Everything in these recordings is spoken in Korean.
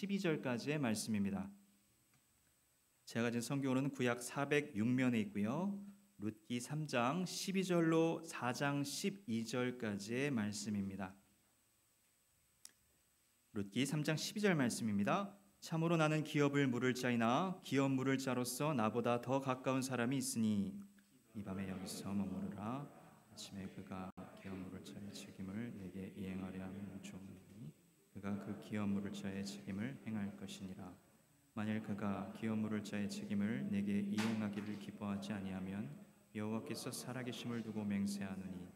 12절까지의 말씀입니다. 제가 가진 성경으로는 구약 406면에 있고요. 룻기 3장 12절로 4장 12절까지의 말씀입니다. 룻기 3장 12절 말씀입니다. 참으로 나는 기업을 물을 자이나 기업 물을 자로서 나보다 더 가까운 사람이 있으니 이 밤에 여기서 머무르라. 아침에 그가 기업 물을 자의 책임을 내게 이행하려 하면 좋으니 그가 그 기업 물을 자의 책임을 행할 것이니라. 만일 그가 기업 물을 자의 책임을 내게 이행하기를 기뻐하지 아니하면 여호와께서 살아계심을 두고 맹세하노니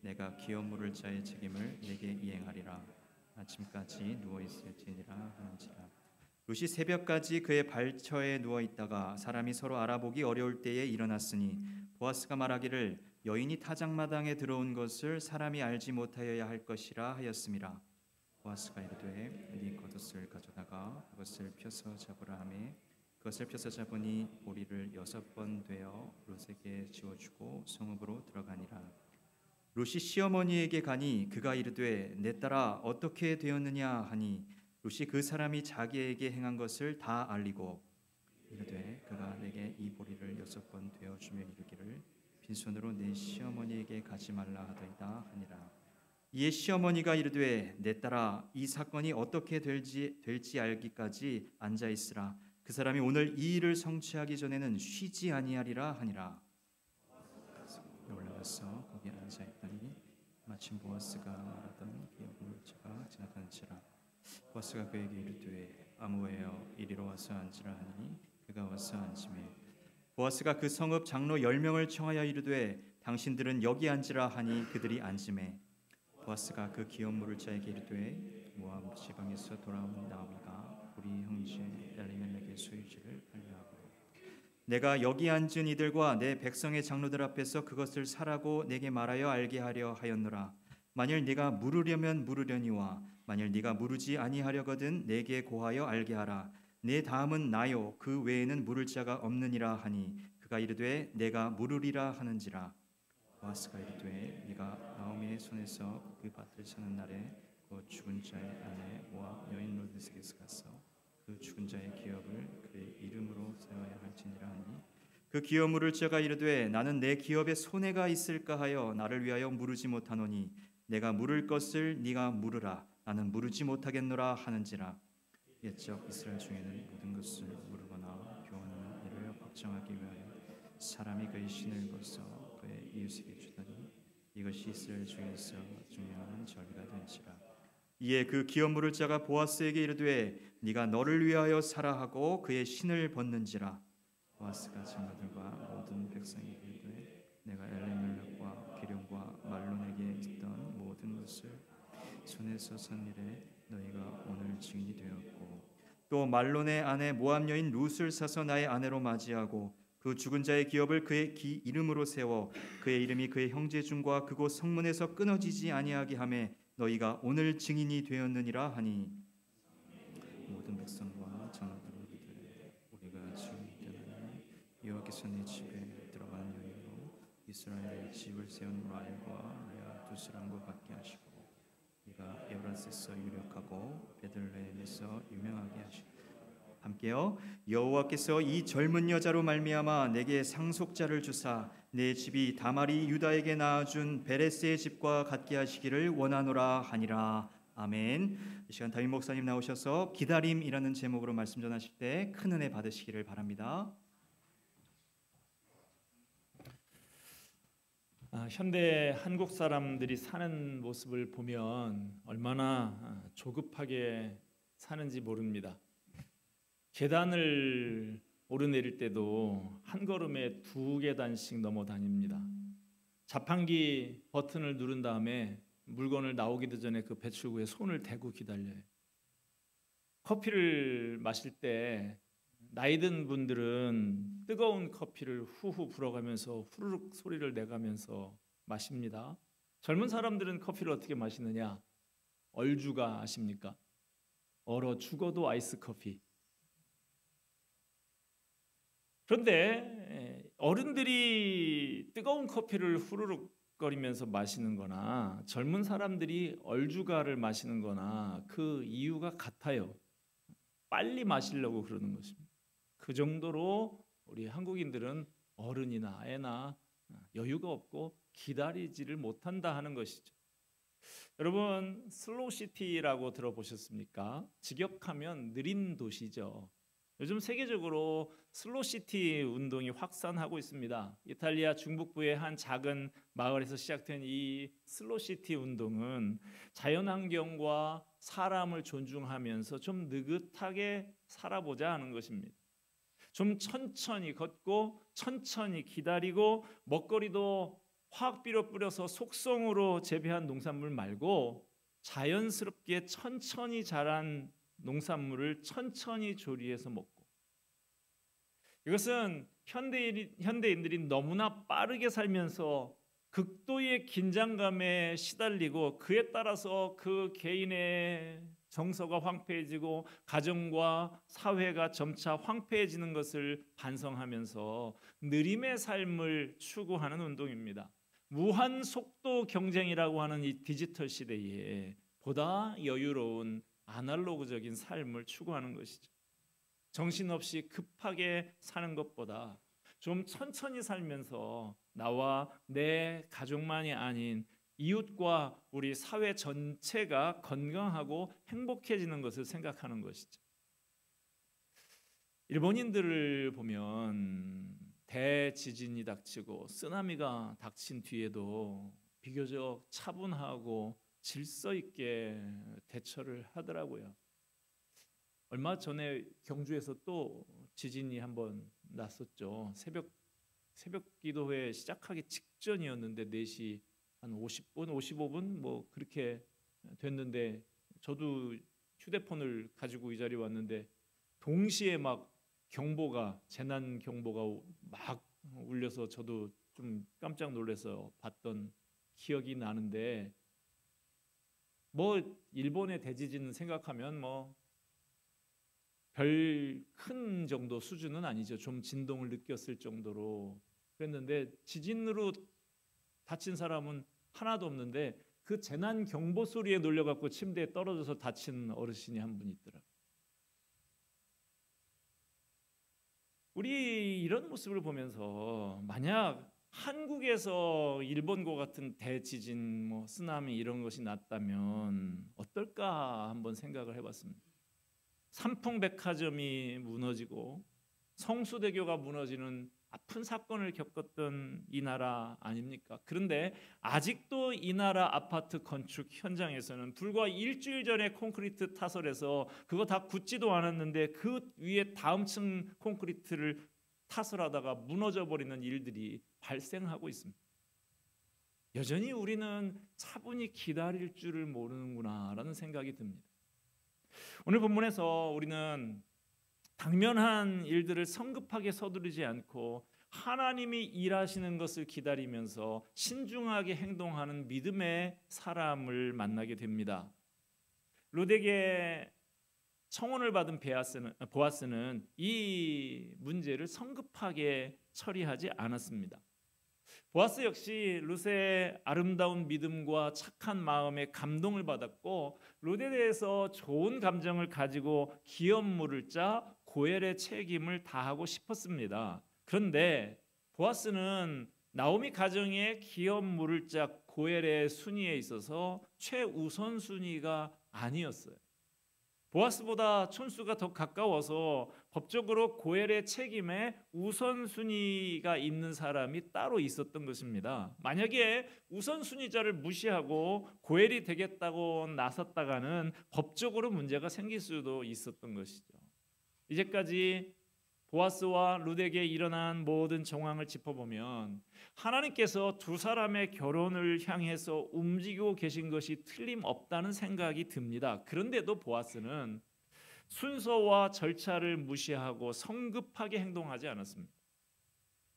내가 기업 물을 자의 책임을 내게 이행하리라. 아침까지 누워 있을지니라 하는지라. 룻이 새벽까지 그의 발처에 누워 있다가 사람이 서로 알아보기 어려울 때에 일어났으니 보아스가 말하기를 여인이 타작마당에 들어온 것을 사람이 알지 못하여야 할 것이라 하였음이라. 보아스가 이르되 네 겉옷을 가져다가 그것을 펴서 잡으라 하매 그것을 펴서 잡으니 보리를 6번 되어 룻에게 지워주고 성읍으로 들어가니라. 룻이 시어머니에게 가니 그가 이르되 내 딸아 어떻게 되었느냐 하니 룻이 그 사람이 자기에게 행한 것을 다 알리고 이르되 그가 내게 이 보리를 6번 되어주며 이르기를 빈손으로 내 시어머니에게 가지 말라 하더이다 하니라. 이에 시어머니가 이르되 내 딸아 이 사건이 어떻게 될지 알기까지 앉아 있으라. 그 사람이 오늘 이 일을 성취하기 전에는 쉬지 아니하리라 하니라. 올라가서 거기 앉아 있더니 마침 보아스가 말하던 기업 물자가 지나가는지라. 보아스가 그에게 이르되 아무에여 이리로 와서 앉으라 하니 그가 와서 앉으매 보아스가 그 성읍 장로 10명을 청하여 이르되 당신들은 여기 앉으라 하니 그들이 앉으매 보아스가 그 기업 물을 자에게 이르되 모압 지방에서 돌아온 나오미가 우리 형제 엘리멜렉의 소유지를 팔려하고 내가 여기 앉은 이들과 내 백성의 장로들 앞에서 그것을 사라고 내게 말하여 알게 하려 하였노라. 만일 네가 물으려면 물으려니와 만일 네가 물으지 아니하려거든 내게 고하여 알게 하라. 내 다음은 나요 그 외에는 물을 자가 없느니라 하니 그가 이르되 내가 물으리라 하는지라. 보아스가 이르되 네가 나오미의 손에서 그 밭을 사는 날에 그 죽은 자의 아내 모압 여인 룻에게서 가서 그 죽은 자의 기업을 그의 이름으로 세워야 할지니라 하니 그 기업 물을 자가 이르되 나는 내 기업에 손해가 있을까 하여 나를 위하여 물으지 못하노니 내가 물을 것을 네가 물으라. 나는 물으지 못하겠노라 하는지라. 옛적 이스라엘 중에는 모든 것을 물으거나 교훈하는 일을 확정하기 위하여 사람이 그의 신을 벗어 그의 이웃에게 주더니 이것이 이스라엘 중에서 중요한 절기가 된지라. 이에 그 기업 물을 자가 보아스에게 이르되 네가 너를 위하여 사라 하고 그의 신을 벗는지라. 보아스가 장로들과 모든 백성에게 이르되 내가 엘리멜렉과 기룡과 말론에게 있던 모든 것을 손에서 산 일에 너희가 오늘 증인이 되었고 또 말론의 아내 모압 여인 룻을 사서 나의 아내로 맞이하고 그 죽은 자의 기업을 그의 이름으로 세워 그의 이름이 그의 형제 중과 그곳 성문에서 끊어지지 아니하게 하매 너희가 오늘 증인이 되었느니라 하니 모든 백성과 장로들은 이르되 우리가 증인이 되나니 여호와께서 내 집에 들어가는 여인으로 이스라엘의 집을 세운 라헬과 레아 두 사람과 같게 하시고 네가 에브라스에서 유력하고 베들레헴에서 유명하게 하시고 함께요. 여호와께서 이 젊은 여자로 말미암아 내게 상속자를 주사 내 집이 다말이 유다에게 낳아준 베레스의 집과 같게 하시기를 원하노라 하니라. 아멘. 이 시간 담임 목사님 나오셔서 기다림이라는 제목으로 말씀 전하실 때 큰 은혜 받으시기를 바랍니다. 현대 한국 사람들이 사는 모습을 보면 얼마나 조급하게 사는지 모릅니다. 계단을 오르내릴 때도 한 걸음에 2계단씩 넘어 다닙니다. 자판기 버튼을 누른 다음에 물건을 나오기도 전에 그 배출구에 손을 대고 기다려요. 커피를 마실 때 나이 든 분들은 뜨거운 커피를 후후 불어가면서 후루룩 소리를 내가면서 마십니다. 젊은 사람들은 커피를 어떻게 마시느냐? 얼죽아 아십니까? 얼어 죽어도 아이스 커피. 그런데 어른들이 뜨거운 커피를 후루룩 거리면서 마시는 거나 젊은 사람들이 얼죽아를 마시는 거나 그 이유가 같아요. 빨리 마시려고 그러는 것입니다. 그 정도로 우리 한국인들은 어른이나 애나 여유가 없고 기다리지를 못한다 하는 것이죠. 여러분, 슬로우시티라고 들어보셨습니까? 직역하면 느린 도시죠. 요즘 세계적으로 슬로우시티 운동이 확산하고 있습니다. 이탈리아 중북부의 한 작은 마을에서 시작된 이 슬로우시티 운동은 자연환경과 사람을 존중하면서 좀 느긋하게 살아보자 하는 것입니다. 좀 천천히 걷고 천천히 기다리고 먹거리도 화학비료 뿌려서 속성으로 재배한 농산물 말고 자연스럽게 천천히 자란 농산물을 천천히 조리해서 먹고, 이것은 현대인들이 너무나 빠르게 살면서 극도의 긴장감에 시달리고 그에 따라서 그 개인의 정서가 황폐해지고 가정과 사회가 점차 황폐해지는 것을 반성하면서 느림의 삶을 추구하는 운동입니다. 무한 속도 경쟁이라고 하는 이 디지털 시대에 보다 여유로운 아날로그적인 삶을 추구하는 것이죠. 정신없이 급하게 사는 것보다 좀 천천히 살면서 나와 내 가족만이 아닌 이웃과 우리 사회 전체가 건강하고 행복해지는 것을 생각하는 것이죠. 일본인들을 보면 대지진이 닥치고 쓰나미가 닥친 뒤에도 비교적 차분하고 질서 있게 대처를 하더라고요. 얼마 전에 경주에서 또 지진이 한번 났었죠. 새벽 기도회 시작하기 직전이었는데 4시 한 50분, 55분 뭐 그렇게 됐는데 저도 휴대폰을 가지고 이 자리에 왔는데 동시에 막 재난 경보가 막 울려서 저도 좀 깜짝 놀라서 봤던 기억이 나는데, 뭐 일본의 대지진 생각하면 뭐 별 큰 정도 수준은 아니죠. 좀 진동을 느꼈을 정도로 그랬는데 지진으로 다친 사람은 하나도 없는데 그 재난 경보 소리에 놀려갖고 침대에 떨어져서 다친 어르신이 한 분 있더라고요. 우리 이런 모습을 보면서 만약 한국에서 일본과 같은 대지진, 뭐 쓰나미 이런 것이 났다면 어떨까 한번 생각을 해봤습니다. 삼풍백화점이 무너지고 성수대교가 무너지는 아픈 사건을 겪었던 이 나라 아닙니까? 그런데 아직도 이 나라 아파트 건축 현장에서는 불과 일주일 전에 콘크리트 타설해서 그거 다 굳지도 않았는데 그 위에 다음 층 콘크리트를 타설하다가 무너져 버리는 일들이 발생하고 있습니다. 여전히 우리는 차분히 기다릴 줄을 모르는구나라는 생각이 듭니다. 오늘 본문에서 우리는 당면한 일들을 성급하게 서두르지 않고 하나님이 일하시는 것을 기다리면서 신중하게 행동하는 믿음의 사람을 만나게 됩니다. 룻에게 청혼을 받은 보아스는 이 문제를 성급하게 처리하지 않았습니다. 보아스 역시 룻의 아름다운 믿음과 착한 마음에 감동을 받았고 룻에 대해서 좋은 감정을 가지고 기업물을 짜 고엘의 책임을 다하고 싶었습니다. 그런데 보아스는 나오미 가정의 기업물을 짜 고엘의 순위에 있어서 최우선 순위가 아니었어요. 보아스보다 촌수가 더 가까워서 법적으로 고엘의 책임에 우선순위가 있는 사람이 따로 있었던 것입니다. 만약에 우선순위자를 무시하고 고엘이 되겠다고 나섰다가는 법적으로 문제가 생길 수도 있었던 것이죠. 이제까지 보아스와 룻에게 일어난 모든 정황을 짚어보면 하나님께서 두 사람의 결혼을 향해서 움직이고 계신 것이 틀림없다는 생각이 듭니다. 그런데도 보아스는 순서와 절차를 무시하고 성급하게 행동하지 않았습니다.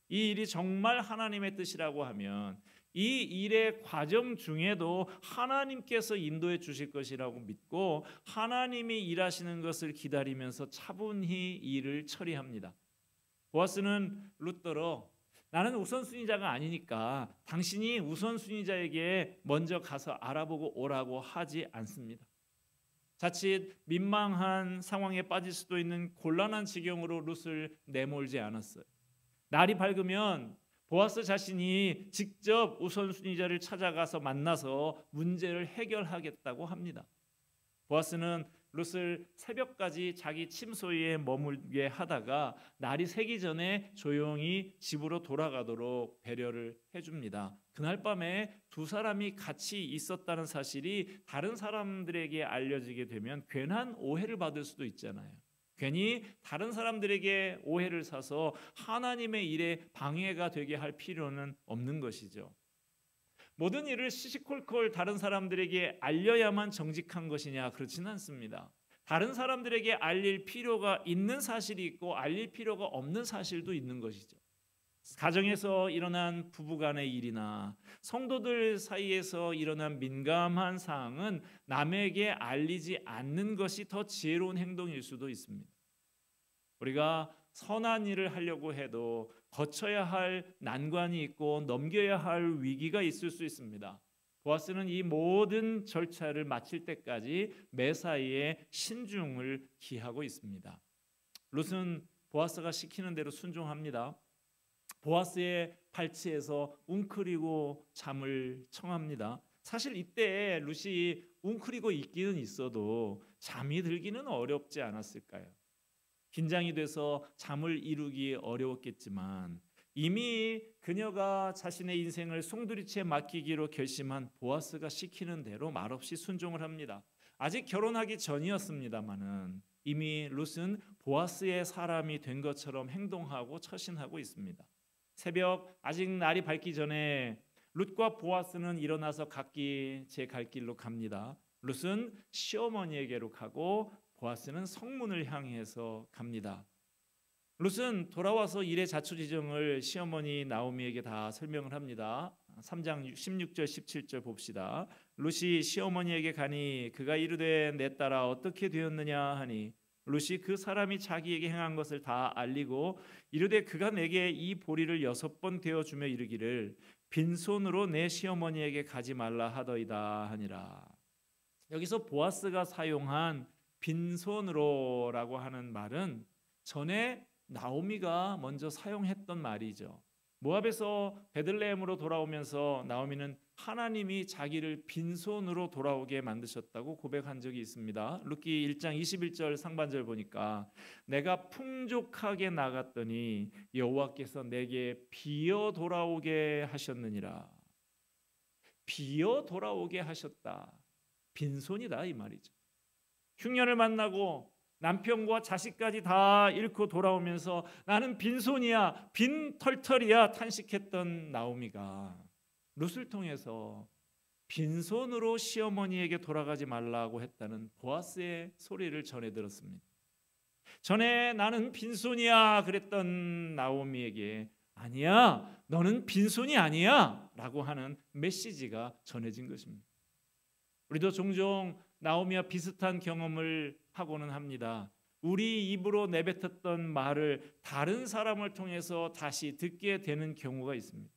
이 일이 정말 하나님의 뜻이라고 하면 이 일의 과정 중에도 하나님께서 인도해 주실 것이라고 믿고 하나님이 일하시는 것을 기다리면서 차분히 일을 처리합니다. 보아스는 룻더러 나는 우선순위자가 아니니까 당신이 우선순위자에게 먼저 가서 알아보고 오라고 하지 않습니다. 자칫 민망한 상황에 빠질 수도 있는 곤란한 지경으로 룻을 내몰지 않았어요. 날이 밝으면 보아스 자신이 직접 우선순위자를 찾아가서 만나서 문제를 해결하겠다고 합니다. 보아스는 룻을 새벽까지 자기 침소에 머물게 하다가 날이 새기 전에 조용히 집으로 돌아가도록 배려를 해줍니다. 그날 밤에 두 사람이 같이 있었다는 사실이 다른 사람들에게 알려지게 되면 괜한 오해를 받을 수도 있잖아요. 괜히 다른 사람들에게 오해를 사서 하나님의 일에 방해가 되게 할 필요는 없는 것이죠. 모든 일을 시시콜콜 다른 사람들에게 알려야만 정직한 것이냐? 그렇지는 않습니다. 다른 사람들에게 알릴 필요가 있는 사실이 있고 알릴 필요가 없는 사실도 있는 것이죠. 가정에서 일어난 부부간의 일이나 성도들 사이에서 일어난 민감한 사항은 남에게 알리지 않는 것이 더 지혜로운 행동일 수도 있습니다. 우리가 선한 일을 하려고 해도 거쳐야 할 난관이 있고 넘겨야 할 위기가 있을 수 있습니다. 보아스는 이 모든 절차를 마칠 때까지 매사에 신중을 기하고 있습니다. 룻은 보아스가 시키는 대로 순종합니다. 보아스의 발치에서 웅크리고 잠을 청합니다. 사실 이때 룻이 웅크리고 있기는 있어도 잠이 들기는 어렵지 않았을까요? 긴장이 돼서 잠을 이루기 어려웠겠지만 이미 그녀가 자신의 인생을 송두리째 맡기기로 결심한 보아스가 시키는 대로 말없이 순종을 합니다. 아직 결혼하기 전이었습니다마는 이미 룻은 보아스의 사람이 된 것처럼 행동하고 처신하고 있습니다. 새벽 아직 날이 밝기 전에 룻과 보아스는 일어나서 각기 제 갈 길로 갑니다. 룻은 시어머니에게로 가고 보아스는 성문을 향해서 갑니다. 룻은 돌아와서 일의 자초지종을 시어머니 나오미에게 다 설명을 합니다. 3장 16절 17절 봅시다. 룻이 시어머니에게 가니 그가 이르되 내 딸아 어떻게 되었느냐 하니 룻이 그 사람이 자기에게 행한 것을 다 알리고 이르되 그가 내게 이 보리를 6번 되어주며 이르기를 빈손으로 내 시어머니에게 가지 말라 하더이다 하니라. 여기서 보아스가 사용한 빈손으로라고 하는 말은 전에 나오미가 먼저 사용했던 말이죠. 모압에서 베들레헴으로 돌아오면서 나오미는 하나님이 자기를 빈손으로 돌아오게 만드셨다고 고백한 적이 있습니다. 룻기 1장 21절 상반절 보니까 내가 풍족하게 나갔더니 여호와께서 내게 비어 돌아오게 하셨느니라. 비어 돌아오게 하셨다. 빈손이다 이 말이죠. 흉년을 만나고 남편과 자식까지 다 잃고 돌아오면서 나는 빈손이야, 빈털털이야 탄식했던 나오미가 룻을 통해서 빈손으로 시어머니에게 돌아가지 말라고 했다는 보아스의 소리를 전해 들었습니다. 전에 나는 빈손이야 그랬던 나오미에게 아니야, 너는 빈손이 아니야 라고 하는 메시지가 전해진 것입니다. 우리도 종종 나오미와 비슷한 경험을 하고는 합니다. 우리 입으로 내뱉었던 말을 다른 사람을 통해서 다시 듣게 되는 경우가 있습니다.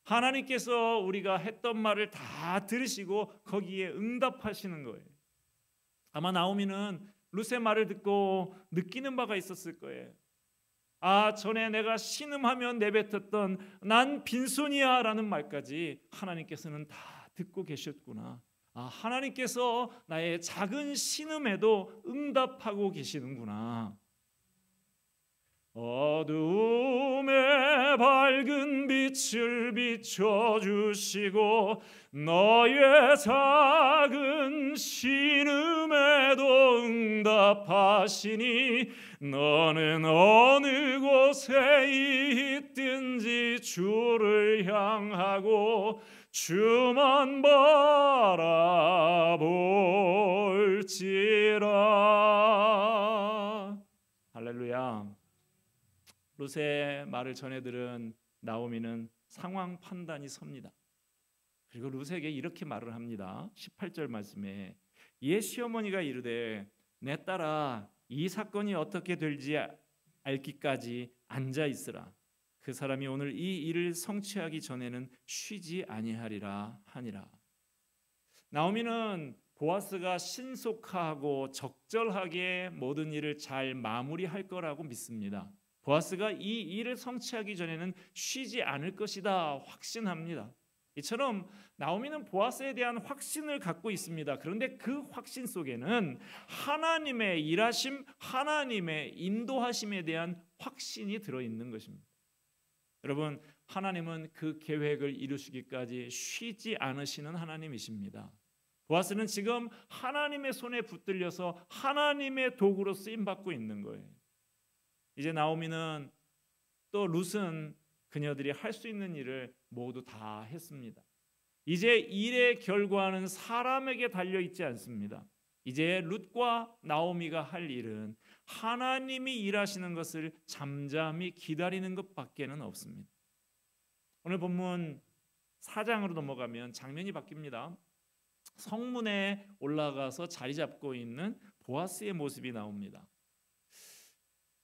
하나님께서 우리가 했던 말을 다 들으시고 거기에 응답하시는 거예요. 아마 나오미는 룻의 말을 듣고 느끼는 바가 있었을 거예요. 아, 전에 내가 신음하며 내뱉었던 난 빈손이야 라는 말까지 하나님께서는 다 듣고 계셨구나. 아, 하나님께서 나의 작은 신음에도 응답하고 계시는구나. 어두움에 밝은 빛을 비춰주시고 너의 작은 신음에도 응답하시니 너는 어느 곳에 있든지 주를 향하고 주만 바라볼지라. 할렐루야. 룻의 말을 전해 들은 나오미는 상황 판단이 섭니다. 그리고 룻에게 이렇게 말을 합니다. 18절 말씀에 이에 시어머니가 이르되 내 딸아 이 사건이 어떻게 될지 알기까지 앉아 있으라. 그 사람이 오늘 이 일을 성취하기 전에는 쉬지 아니하리라 하니라. 나오미는 보아스가 신속하고 적절하게 모든 일을 잘 마무리할 거라고 믿습니다. 보아스가 이 일을 성취하기 전에는 쉬지 않을 것이다 확신합니다. 이처럼 나오미는 보아스에 대한 확신을 갖고 있습니다. 그런데 그 확신 속에는 하나님의 일하심, 하나님의 인도하심에 대한 확신이 들어있는 것입니다. 여러분, 하나님은 그 계획을 이루시기까지 쉬지 않으시는 하나님이십니다. 보아스는 지금 하나님의 손에 붙들려서 하나님의 도구로 쓰임받고 있는 거예요. 이제 나오미는 또 룻은 그녀들이 할 수 있는 일을 모두 다 했습니다. 이제 일의 결과는 사람에게 달려있지 않습니다. 이제 룻과 나오미가 할 일은 하나님이 일하시는 것을 잠잠히 기다리는 것밖에는 없습니다. 오늘 본문 4장으로 넘어가면 장면이 바뀝니다. 성문에 올라가서 자리 잡고 있는 보아스의 모습이 나옵니다.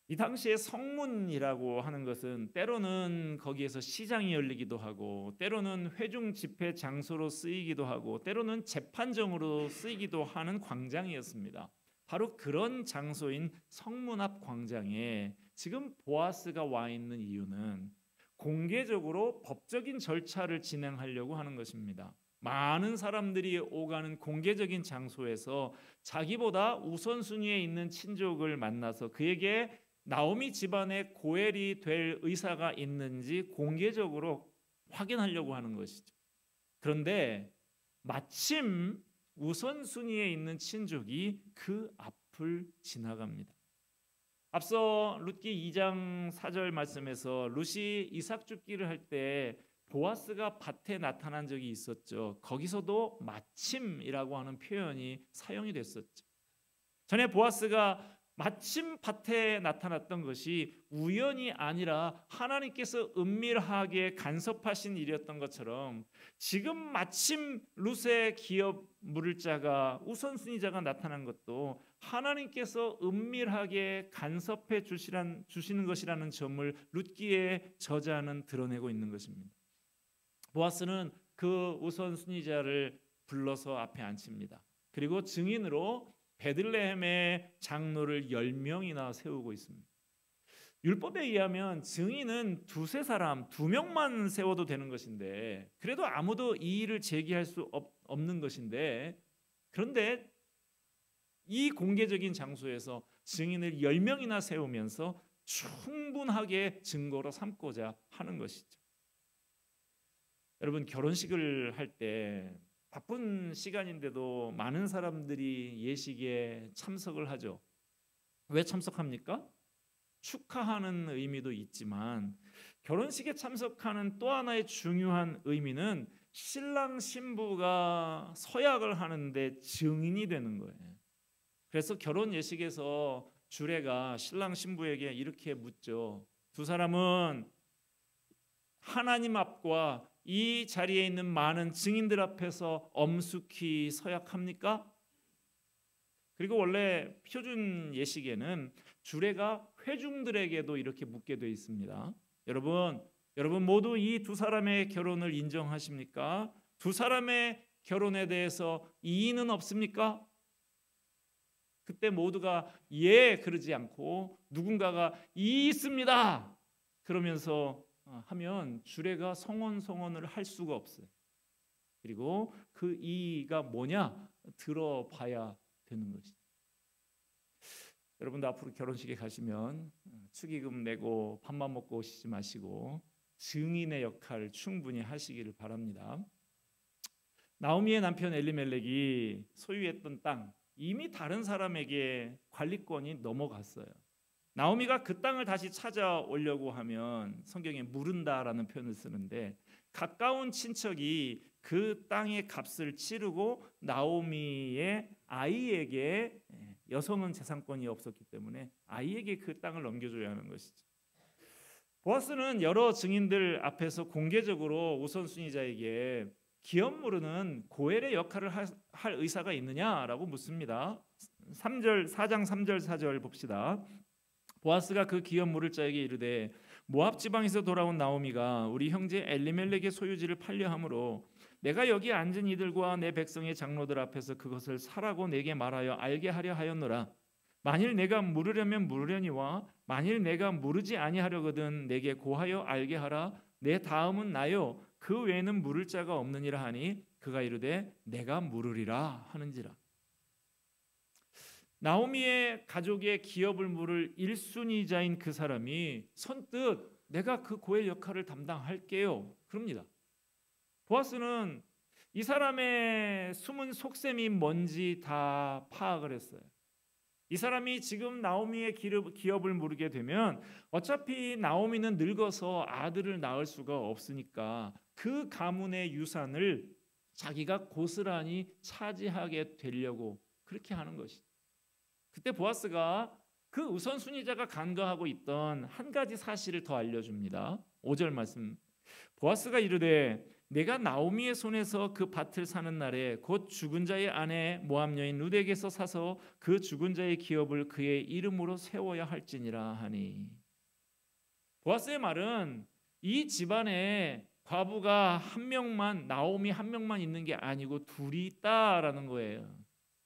이 당시에 성문이라고 하는 것은 때로는 거기에서 시장이 열리기도 하고, 때로는 회중 집회 장소로 쓰이기도 하고, 때로는 재판정으로 쓰이기도 하는 광장이었습니다. 바로 그런 장소인 성문 앞 광장에 지금 보아스가 와 있는 이유는 공개적으로 법적인 절차를 진행하려고 하는 것입니다. 많은 사람들이 오가는 공개적인 장소에서 자기보다 우선순위에 있는 친족을 만나서 그에게 나오미 집안의 고엘이 될 의사가 있는지 공개적으로 확인하려고 하는 것이죠. 그런데 마침 우선순위에 있는 친족이 그 앞을 지나갑니다. 앞서 룻기 2장 4절 말씀에서 룻이 이삭 줍기를 할 때 보아스가 밭에 나타난 적이 있었죠. 거기서도 마침이라고 하는 표현이 사용이 됐었죠. 전에 보아스가 마침 밭에 나타났던 것이 우연이 아니라 하나님께서 은밀하게 간섭하신 일이었던 것처럼 지금 마침 룻의 기업 물을 자가 우선순위자가 나타난 것도 하나님께서 은밀하게 간섭해 주시는 것이라는 점을 룻기의 저자는 드러내고 있는 것입니다. 보아스는 그 우선순위자를 불러서 앞에 앉힙니다. 그리고 증인으로 베들레헴의 장로를 10명이나 세우고 있습니다. 율법에 의하면 증인은 두세 사람, 2명만 세워도 되는 것인데, 그래도 아무도 이 일을 제기할 수 없는 것인데, 그런데 이 공개적인 장소에서 증인을 10명이나 세우면서 충분하게 증거로 삼고자 하는 것이죠. 여러분, 결혼식을 할 때 바쁜 시간인데도 많은 사람들이 예식에 참석을 하죠. 왜 참석합니까? 축하하는 의미도 있지만 결혼식에 참석하는 또 하나의 중요한 의미는 신랑 신부가 서약을 하는데 증인이 되는 거예요. 그래서 결혼 예식에서 주례가 신랑 신부에게 이렇게 묻죠. 두 사람은 하나님 앞과 이 자리에 있는 많은 증인들 앞에서 엄숙히 서약합니까? 그리고 원래 표준 예식에는 주례가 회중들에게도 이렇게 묻게 되어 있습니다. 여러분 모두 이 두 사람의 결혼을 인정하십니까? 두 사람의 결혼에 대해서 이의는 없습니까? 그때 모두가 예 그러지 않고 누군가가 이의 있습니다 그러면서 하면 주례가 성원을 할 수가 없어요. 그리고 그 이의가 뭐냐 들어봐야 되는 것이죠. 여러분도 앞으로 결혼식에 가시면 축의금 내고 밥만 먹고 오시지 마시고 증인의 역할을 충분히 하시기를 바랍니다. 나오미의 남편 엘리멜렉이 소유했던 땅 이미 다른 사람에게 관리권이 넘어갔어요. 나오미가 그 땅을 다시 찾아오려고 하면 성경에 물은다라는 표현을 쓰는데 가까운 친척이 그 땅의 값을 치르고 나오미의 아이에게, 여성은 재산권이 없었기 때문에 아이에게 그 땅을 넘겨줘야 하는 것이죠. 보아스는 여러 증인들 앞에서 공개적으로 우선순위자에게 기업 무르는 고엘의 역할을 할 의사가 있느냐라고 묻습니다. 4장 3절 4절 봅시다. 보아스가 그 기업 물을 자에게 이르되 모압 지방에서 돌아온 나오미가 우리 형제 엘리멜렉의 소유지를 팔려 함으로 내가 여기 앉은 이들과 내 백성의 장로들 앞에서 그것을 사라고 내게 말하여 알게 하려 하였노라. 만일 내가 물으려면 물으려니와 만일 내가 물으지 아니하려거든 내게 고하여 알게 하라. 내 다음은 나요 그 외에는 물을 자가 없느니라 하니 그가 이르되 내가 물으리라 하는지라. 나오미의 가족의 기업을 물을 1순위자인 그 사람이 선뜻 내가 그 고엘 역할을 담당할게요 그럽니다. 보아스는 이 사람의 숨은 속셈이 뭔지 다 파악을 했어요. 이 사람이 지금 나오미의 기업을 물게 되면 어차피 나오미는 늙어서 아들을 낳을 수가 없으니까 그 가문의 유산을 자기가 고스란히 차지하게 되려고 그렇게 하는 것이죠. 그때 보아스가 그 우선순위자가 간과하고 있던 한 가지 사실을 더 알려줍니다. 5절 말씀. 보아스가 이르되 내가 나오미의 손에서 그 밭을 사는 날에 곧 죽은 자의 아내 모압 여인 룻에게서 사서 그 죽은 자의 기업을 그의 이름으로 세워야 할지니라 하니. 보아스의 말은 이 집안에 과부가 한 명만, 나오미 한 명만 있는 게 아니고 둘이 있다라는 거예요.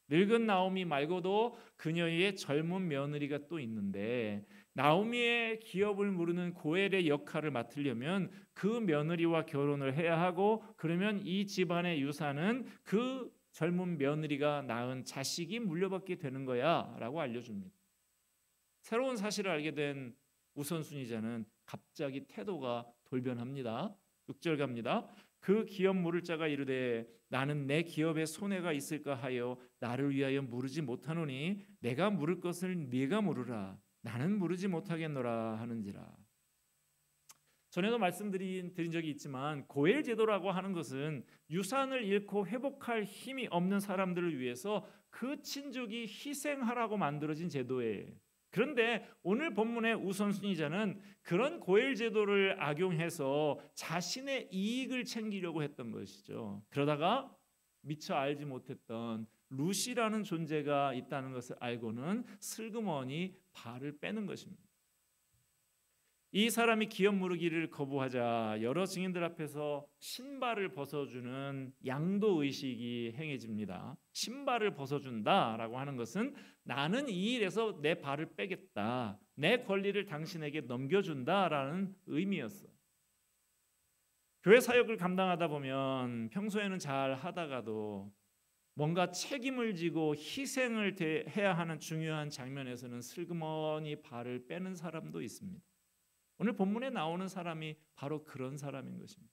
늙은 나오미 말고도 그녀의 젊은 며느리가 또 있는데 나오미의 기업을 물으는 고엘의 역할을 맡으려면 그 며느리와 결혼을 해야 하고 그러면 이 집안의 유산은 그 젊은 며느리가 낳은 자식이 물려받게 되는 거야 라고 알려줍니다. 새로운 사실을 알게 된 우선순위자는 갑자기 태도가 돌변합니다. 6절 갑니다. 그 기업 물을 자가 이르되 나는 내 기업에 손해가 있을까 하여 나를 위하여 물으지 못하노니 내가 물을 것을 네가 물으라. 나는 물으지 못하겠노라 하는지라. 전에도 말씀드린 적이 있지만 고엘 제도라고 하는 것은 유산을 잃고 회복할 힘이 없는 사람들을 위해서 그 친족이 희생하라고 만들어진 제도예요. 그런데 오늘 본문의 우선순위자는 그런 고엘 제도를 악용해서 자신의 이익을 챙기려고 했던 것이죠. 그러다가 미처 알지 못했던 룻이라는 존재가 있다는 것을 알고는 슬그머니 발을 빼는 것입니다. 이 사람이 기업 무르기를 거부하자 여러 증인들 앞에서 신발을 벗어주는 양도 의식이 행해집니다. 신발을 벗어준다라고 하는 것은 나는 이 일에서 내 발을 빼겠다, 내 권리를 당신에게 넘겨준다라는 의미였어요. 교회 사역을 감당하다 보면 평소에는 잘 하다가도 뭔가 책임을 지고 희생을 해야 하는 중요한 장면에서는 슬그머니 발을 빼는 사람도 있습니다. 오늘 본문에 나오는 사람이 바로 그런 사람인 것입니다.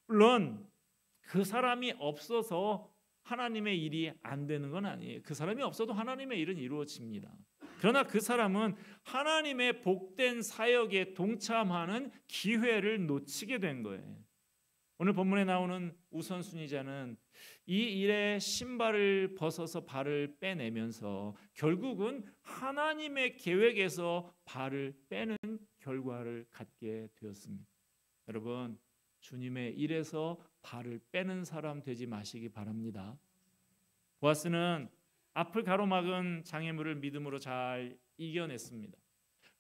물론 그 사람이 없어서 하나님의 일이 안 되는 건 아니에요. 그 사람이 없어도 하나님의 일은 이루어집니다. 그러나 그 사람은 하나님의 복된 사역에 동참하는 기회를 놓치게 된 거예요. 오늘 본문에 나오는 우선순위자는 이 일에 신발을 벗어서 발을 빼내면서 결국은 하나님의 계획에서 발을 빼는 결과를 갖게 되었습니다. 여러분, 주님의 일에서 발을 빼는 사람 되지 마시기 바랍니다. 보아스는 앞을 가로막은 장애물을 믿음으로 잘 이겨냈습니다.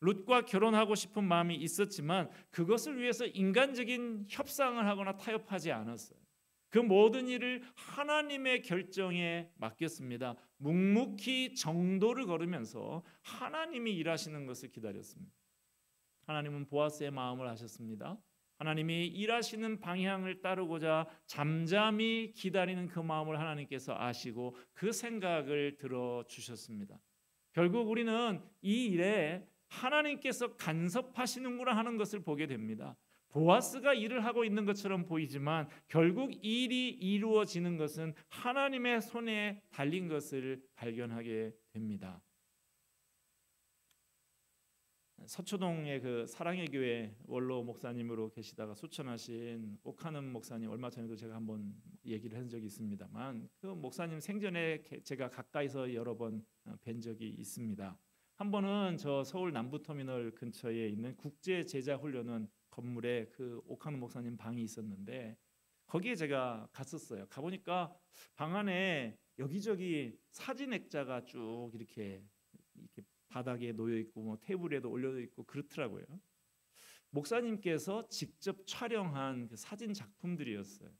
룻과 결혼하고 싶은 마음이 있었지만 그것을 위해서 인간적인 협상을 하거나 타협하지 않았어요. 그 모든 일을 하나님의 결정에 맡겼습니다. 묵묵히 정도를 걸으면서 하나님이 일하시는 것을 기다렸습니다. 하나님은 보아스의 마음을 아셨습니다. 하나님이 일하시는 방향을 따르고자 잠잠히 기다리는 그 마음을 하나님께서 아시고 그 생각을 들어주셨습니다. 결국 우리는 이 일에 하나님께서 간섭하시는구나 하는 것을 보게 됩니다. 보아스가 일을 하고 있는 것처럼 보이지만 결국 일이 이루어지는 것은 하나님의 손에 달린 것을 발견하게 됩니다. 서초동의 그 사랑의 교회 원로 목사님으로 계시다가 소천하신 옥하는 목사님, 얼마 전에도 제가 한번 얘기를 한 적이 있습니다만 그 목사님 생전에 제가 가까이서 여러 번 뵌 적이 있습니다. 한 번은 저 서울 남부터미널 근처에 있는 국제제자훈련원 건물에 그 옥하는 목사님 방이 있었는데 거기에 제가 갔었어요. 가보니까 방 안에 여기저기 사진 액자가 쭉 이렇게 바닥에 놓여 있고 뭐 테이블에도 올려 있고 그렇더라고요. 목사님께서 직접 촬영한 그 사진 작품들이었어요.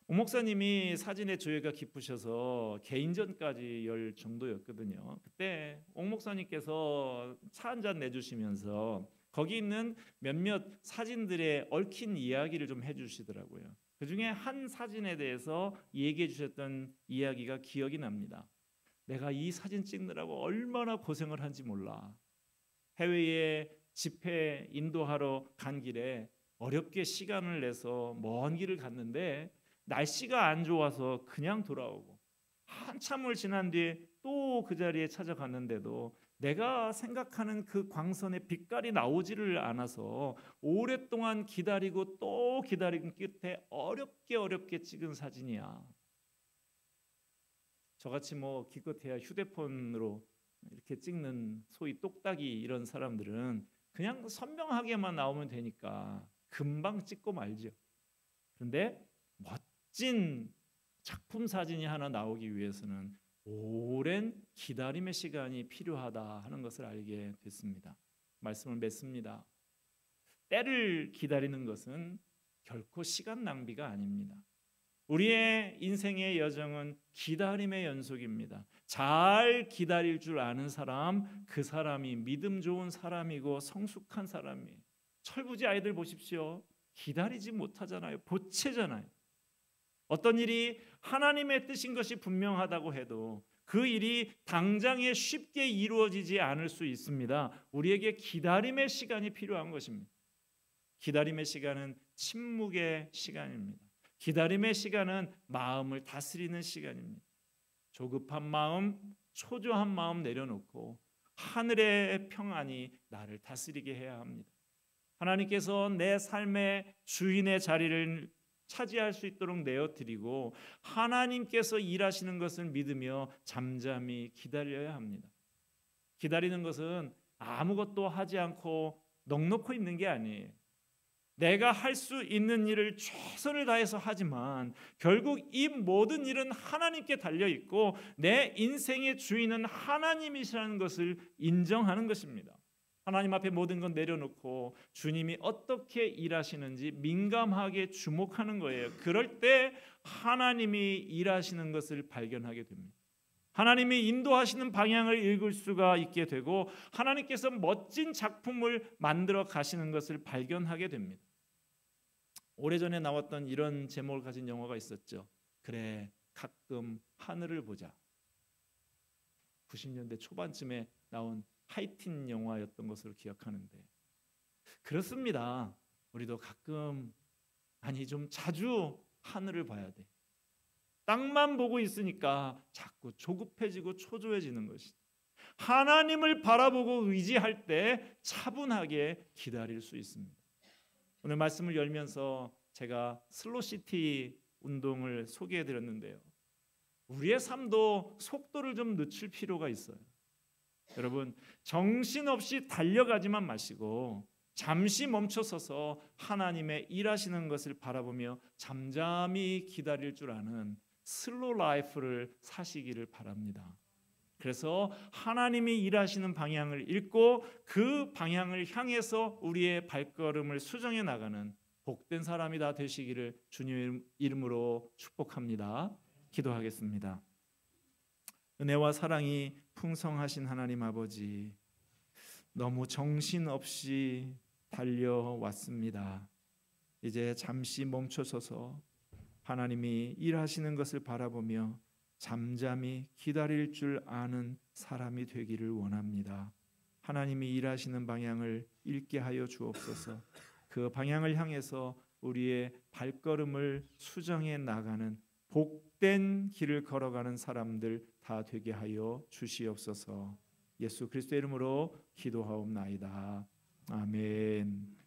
오 목사님이 사진에 조예가 깊으셔서 개인전까지 열 정도였거든요. 그때 오 목사님께서 차 한 잔 내주시면서 거기 있는 몇몇 사진들에 얽힌 이야기를 좀 해주시더라고요. 그 중에 한 사진에 대해서 얘기해 주셨던 이야기가 기억이 납니다. 내가 이 사진 찍느라고 얼마나 고생을 한지 몰라. 해외에 집회 인도하러 간 길에 어렵게 시간을 내서 먼 길을 갔는데 날씨가 안 좋아서 그냥 돌아오고 한참을 지난 뒤에 또 그 자리에 찾아갔는데도 내가 생각하는 그 광선의 빛깔이 나오지를 않아서 오랫동안 기다리고 또 기다린 끝에 어렵게 찍은 사진이야. 저같이 뭐 기껏해야 휴대폰으로 이렇게 찍는 소위 똑딱이 이런 사람들은 그냥 선명하게만 나오면 되니까 금방 찍고 말죠. 그런데 멋진 작품 사진이 하나 나오기 위해서는 오랜 기다림의 시간이 필요하다 하는 것을 알게 됐습니다. 말씀을 맺습니다. 때를 기다리는 것은 결코 시간 낭비가 아닙니다. 우리의 인생의 여정은 기다림의 연속입니다. 잘 기다릴 줄 아는 사람, 그 사람이 믿음 좋은 사람이고 성숙한 사람이에요. 철부지 아이들 보십시오. 기다리지 못하잖아요. 보채잖아요. 어떤 일이 하나님의 뜻인 것이 분명하다고 해도 그 일이 당장에 쉽게 이루어지지 않을 수 있습니다. 우리에게 기다림의 시간이 필요한 것입니다. 기다림의 시간은 침묵의 시간입니다. 기다림의 시간은 마음을 다스리는 시간입니다. 조급한 마음, 초조한 마음 내려놓고 하늘의 평안이 나를 다스리게 해야 합니다. 하나님께서 내 삶의 주인의 자리를 차지할 수 있도록 내어드리고 하나님께서 일하시는 것을 믿으며 잠잠히 기다려야 합니다. 기다리는 것은 아무것도 하지 않고 넋놓고 있는 게 아니에요. 내가 할 수 있는 일을 최선을 다해서 하지만 결국 이 모든 일은 하나님께 달려있고 내 인생의 주인은 하나님이시라는 것을 인정하는 것입니다. 하나님 앞에 모든 건 내려놓고 주님이 어떻게 일하시는지 민감하게 주목하는 거예요. 그럴 때 하나님이 일하시는 것을 발견하게 됩니다. 하나님이 인도하시는 방향을 읽을 수가 있게 되고 하나님께서 멋진 작품을 만들어 가시는 것을 발견하게 됩니다. 오래전에 나왔던 이런 제목을 가진 영화가 있었죠. 그래, 가끔 하늘을 보자. 90년대 초반쯤에 나온 하이틴 영화였던 것으로 기억하는데 그렇습니다. 우리도 가끔 아니 좀 자주 하늘을 봐야 돼. 땅만 보고 있으니까 자꾸 조급해지고 초조해지는 것이죠. 하나님을 바라보고 의지할 때 차분하게 기다릴 수 있습니다. 오늘 말씀을 열면서 제가 슬로시티 운동을 소개해 드렸는데요. 우리의 삶도 속도를 좀 늦출 필요가 있어요. 여러분, 정신없이 달려가지만 마시고 잠시 멈춰서서 하나님의 일하시는 것을 바라보며 잠잠히 기다릴 줄 아는 슬로우 라이프를 사시기를 바랍니다. 그래서 하나님이 일하시는 방향을 읽고 그 방향을 향해서 우리의 발걸음을 수정해 나가는 복된 사람이 다 되시기를 주님 이름으로 축복합니다. 기도하겠습니다. 은혜와 사랑이 풍성하신 하나님 아버지, 너무 정신없이 달려왔습니다. 이제 잠시 멈춰서서 하나님이 일하시는 것을 바라보며 잠잠히 기다릴 줄 아는 사람이 되기를 원합니다. 하나님이 일하시는 방향을 읽게 하여 주옵소서. 그 방향을 향해서 우리의 발걸음을 수정해 나가는 복된 길을 걸어가는 사람들 다 되게 하여 주시옵소서. 예수 그리스도의 이름으로 기도하옵나이다. 아멘.